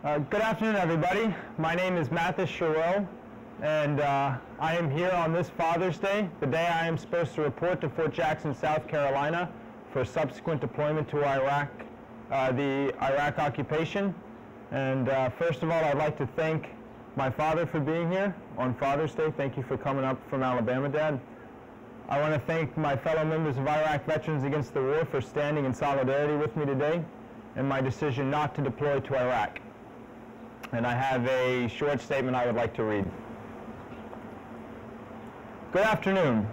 Good afternoon, everybody. My name is Matthis Chiroux, and I am here on this Father's Day, the day I am supposed to report to Fort Jackson, South Carolina for subsequent deployment to Iraq, the Iraq occupation. And first of all, I'd like to thank my father for being here on Father's Day. Thank you for coming up from Alabama, Dad. I want to thank my fellow members of Iraq Veterans Against the War for standing in solidarity with me today and my decision not to deploy to Iraq. And I have a short statement I would like to read. Good afternoon.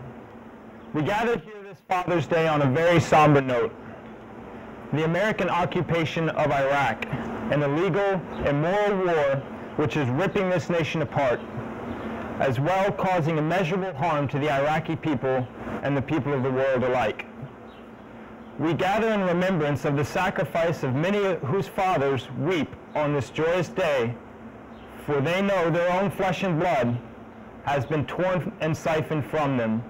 We gathered here this Father's Day on a very somber note. The American occupation of Iraq, an illegal, immoral war which is ripping this nation apart, as well causing immeasurable harm to the Iraqi people and the people of the world alike. We gather in remembrance of the sacrifice of many whose fathers weep on this joyous day, for they know their own flesh and blood has been torn and siphoned from them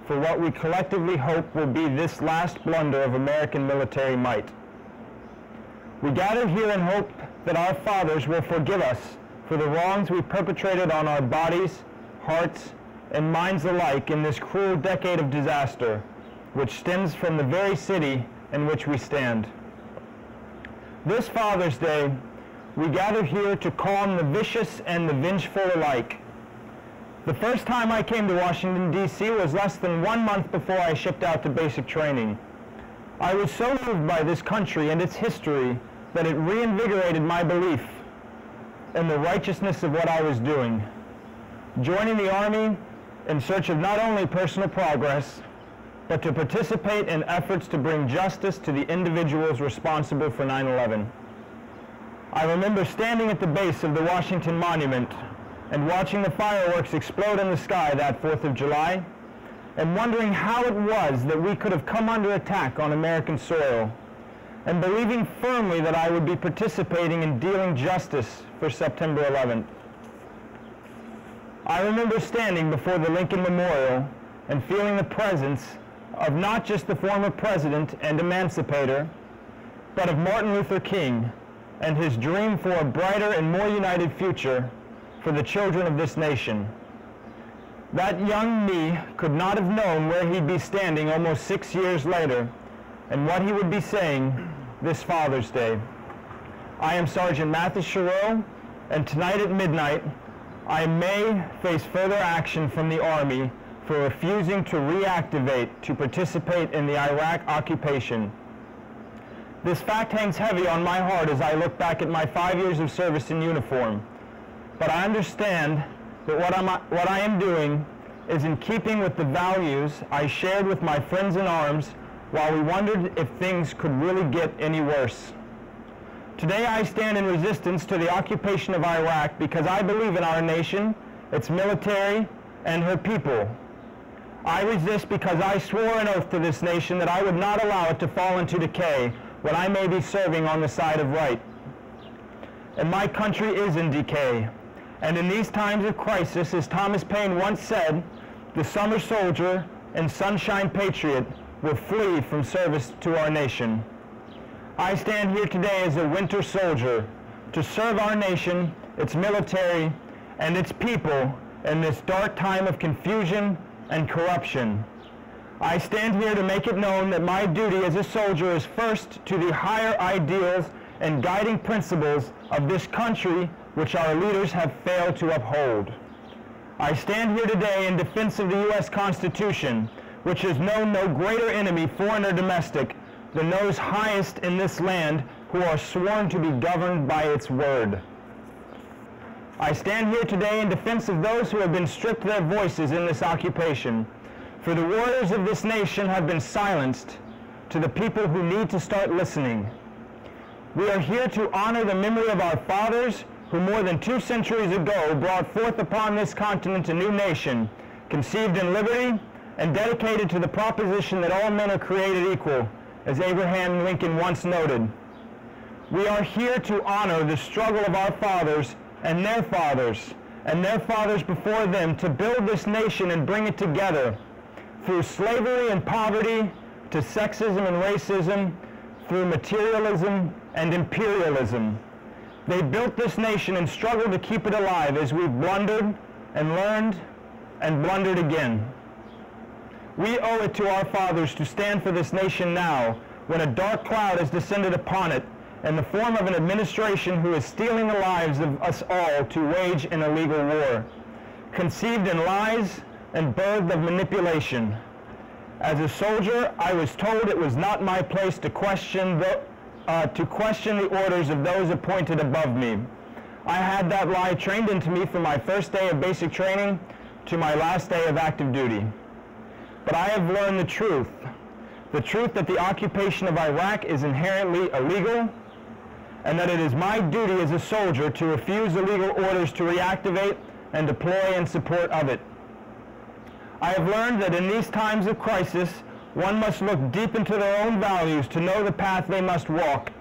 for what we collectively hope will be this last blunder of American military might. We gather here in hope that our fathers will forgive us for the wrongs we perpetrated on our bodies, hearts, and minds alike in this cruel decade of disaster, which stems from the very city in which we stand. This Father's Day, we gather here to calm the vicious and the vengeful alike. The first time I came to Washington, D.C. was less than 1 month before I shipped out to basic training. I was so moved by this country and its history that it reinvigorated my belief in the righteousness of what I was doing. Joining the Army in search of not only personal progress, but to participate in efforts to bring justice to the individuals responsible for 9/11. I remember standing at the base of the Washington Monument and watching the fireworks explode in the sky that 4th of July, and wondering how it was that we could have come under attack on American soil, and believing firmly that I would be participating in dealing justice for September 11th. I remember standing before the Lincoln Memorial and feeling the presence of not just the former president and emancipator, but of Martin Luther King and his dream for a brighter and more united future for the children of this nation. That young me could not have known where he'd be standing almost 6 years later and what he would be saying this Father's Day. I am Sergeant Matthis Chiroux, and tonight at midnight, I may face further action from the Army for refusing to reactivate to participate in the Iraq occupation. This fact hangs heavy on my heart as I look back at my 5 years of service in uniform, but I understand that what I am doing is in keeping with the values I shared with my friends in arms while we wondered if things could really get any worse. Today I stand in resistance to the occupation of Iraq because I believe in our nation, its military, and her people. I resist because I swore an oath to this nation that I would not allow it to fall into decay when I may be serving on the side of right. And my country is in decay. And in these times of crisis, as Thomas Paine once said, the summer soldier and sunshine patriot will flee from service to our nation. I stand here today as a winter soldier to serve our nation, its military, and its people in this dark time of confusion and corruption. I stand here to make it known that my duty as a soldier is first to the higher ideals and guiding principles of this country which our leaders have failed to uphold. I stand here today in defense of the U.S. Constitution, which has known no greater enemy, foreign or domestic, than those highest in this land who are sworn to be governed by its word. I stand here today in defense of those who have been stripped their voices in this occupation, for the warriors of this nation have been silenced to the people who need to start listening. We are here to honor the memory of our fathers who more than 2 centuries ago brought forth upon this continent a new nation, conceived in liberty and dedicated to the proposition that all men are created equal, as Abraham Lincoln once noted. We are here to honor the struggle of our fathers and their fathers before them to build this nation and bring it together through slavery and poverty to sexism and racism, through materialism and imperialism. They built this nation and struggled to keep it alive as we've blundered and learned and blundered again. We owe it to our fathers to stand for this nation now, when a dark cloud has descended upon it in the form of an administration who is stealing the lives of us all to wage an illegal war, conceived in lies and birthed of manipulation. As a soldier, I was told it was not my place to question the orders of those appointed above me. I had that lie trained into me from my first day of basic training to my last day of active duty. But I have learned the truth that the occupation of Iraq is inherently illegal, and that it is my duty as a soldier to refuse illegal orders to reactivate and deploy in support of it. I have learned that in these times of crisis, one must look deep into their own values to know the path they must walk.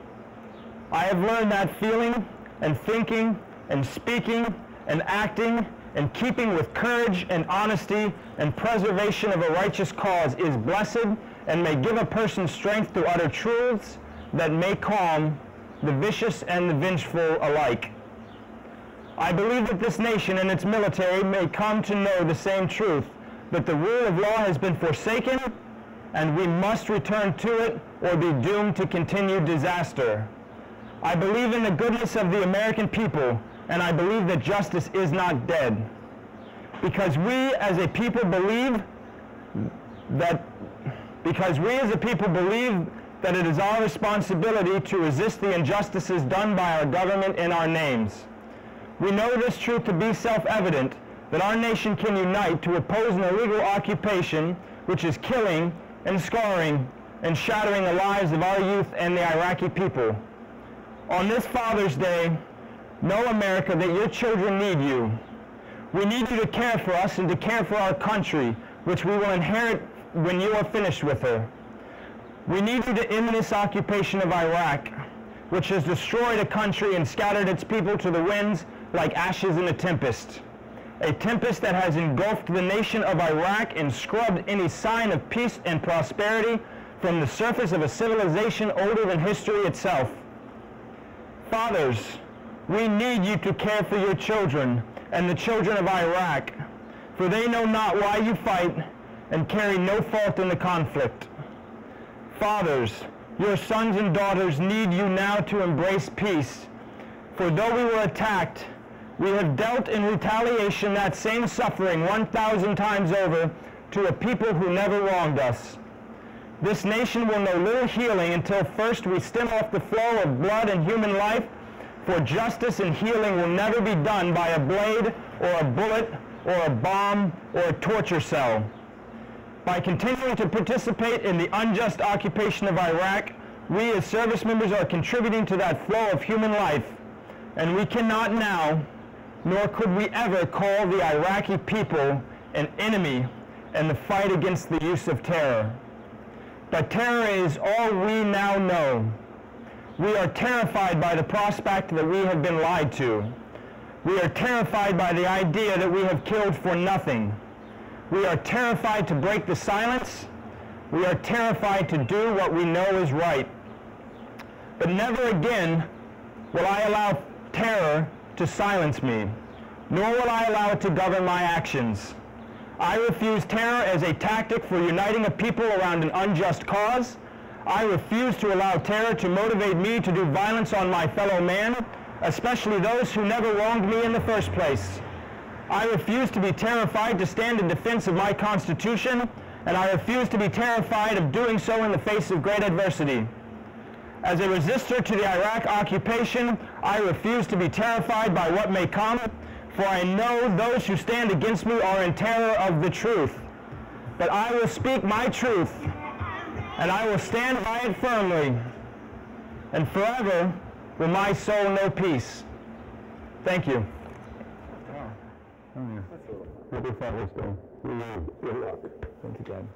I have learned that feeling and thinking and speaking and acting and keeping with courage and honesty and preservation of a righteous cause is blessed and may give a person strength to utter truths that may calm the vicious and the vengeful alike. I believe that this nation and its military may come to know the same truth, that the rule of law has been forsaken and we must return to it or be doomed to continued disaster. I believe in the goodness of the American people, and I believe that justice is not dead. Because we as a people believe that it is our responsibility to resist the injustices done by our government in our names. We know this truth to be self-evident, that our nation can unite to oppose an illegal occupation which is killing and scarring and shattering the lives of our youth and the Iraqi people. On this Father's Day, know, America, that your children need you. We need you to care for us and to care for our country, which we will inherit when you are finished with her. We need you to end this occupation of Iraq, which has destroyed a country and scattered its people to the winds like ashes in a tempest that has engulfed the nation of Iraq and scrubbed any sign of peace and prosperity from the surface of a civilization older than history itself. Fathers, we need you to care for your children and the children of Iraq, for they know not why you fight and carry no fault in the conflict. Fathers, your sons and daughters need you now to embrace peace, for though we were attacked, we have dealt in retaliation that same suffering 1,000 times over to a people who never wronged us. This nation will know little healing until first we stem off the flow of blood and human life, for justice and healing will never be done by a blade or a bullet or a bomb or a torture cell. By continuing to participate in the unjust occupation of Iraq, we as service members are contributing to that flow of human life, and we cannot now, nor could we ever, call the Iraqi people an enemy in the fight against the use of terror. But terror is all we now know. We are terrified by the prospect that we have been lied to. We are terrified by the idea that we have killed for nothing. We are terrified to break the silence. We are terrified to do what we know is right. But never again will I allow terror to silence me, nor will I allow it to govern my actions. I refuse terror as a tactic for uniting a people around an unjust cause. I refuse to allow terror to motivate me to do violence on my fellow man, especially those who never wronged me in the first place. I refuse to be terrified to stand in defense of my Constitution, and I refuse to be terrified of doing so in the face of great adversity. As a resistor to the Iraq occupation, I refuse to be terrified by what may come, for I know those who stand against me are in terror of the truth. But I will speak my truth, and I will stand by it firmly, and forever will my soul know peace. Thank you. Happy Father's Day. Good luck. Thank you, God.